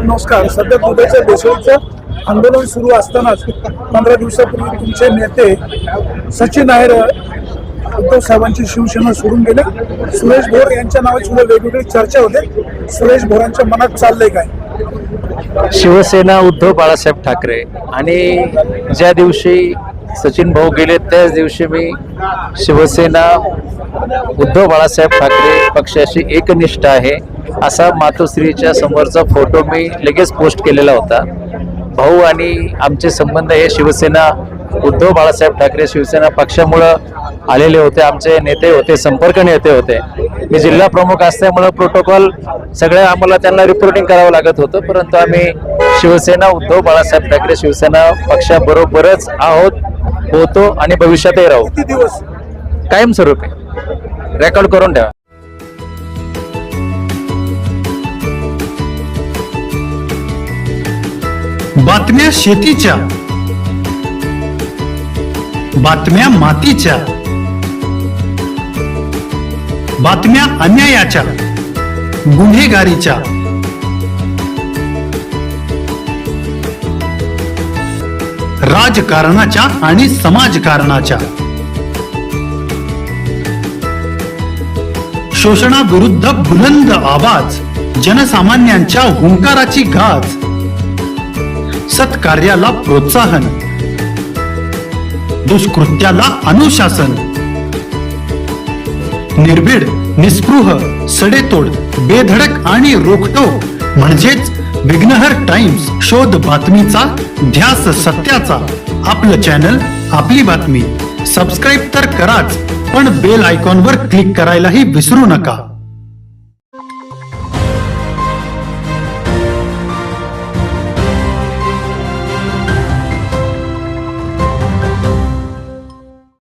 साहेब नमस्कार. सध्या दुधाच्या भेसळीचं आंदोलन सुरू असतानाच 15 दिवसापूर्वी तुमचे नेते सचिन नायर उद्धव साहेबांची शिवसेना सोडून गेले. सुरेश भोर यांच्या नावाची सुद्धा वेगवेगळी चर्चा होते. सुरेश भोरांच्या मनात चाललंय काय? शिवसेना उद्धव बाळासाहेब ठाकरे आणि ज्या दिवशी सचिन भाऊ गेले त्याच दिवशी मी शिवसेना उद्धव बाळासाहेब ठाकरे पक्षाशी एकनिष्ठ आहे असा मातोश्रीच्या समोरचा फोटो मी लगेच पोस्ट केलेला होता. भाऊ आणि आमचे संबंध हे शिवसेना उद्धव बाळासाहेब ठाकरे शिवसेना पक्षामुळं आलेले होते. आमचे नेते होते, संपर्क नेते होते. मी जिल्हा प्रमुख असल्यामुळं प्रोटोकॉल सगळ्या आम्हाला त्यांना रिपोर्टिंग करावं लागत होतं, परंतु आम्ही शिवसेना उद्धव बाळासाहेब ठाकरे शिवसेना पक्षाबरोबरच आहोत, होतो आणि भविष्यातही राहू. किती दिवस? कायमस्वरूपी रेकॉर्ड करून ठेवा. बातम्या शेतीच्या, बातम्या मातीच्या, बातम्या अन्यायाच्या, गुन्हेगारीच्या, राजकारणाच्या आणि समाजकारणाच्या, शोषणाविरुद्ध बुलंद आवाज, जनसामान्यांच्या हुंकाराची गाज, सत्कार्याला प्रोत्साहन, दुष्कृत्याला अनुशासन, निर्भीड, निस्पृह, सडेतोड, बेधडक आणि रोखटोक म्हणजेच विघ्नहर टाइम्स. शोध बातमीचा, ध्यास सत्याचा. आपलं चॅनल, आपली बातमी. सबस्क्राईब तर कराच, पण बेल आयकॉनवर क्लिक करायलाही विसरू नका.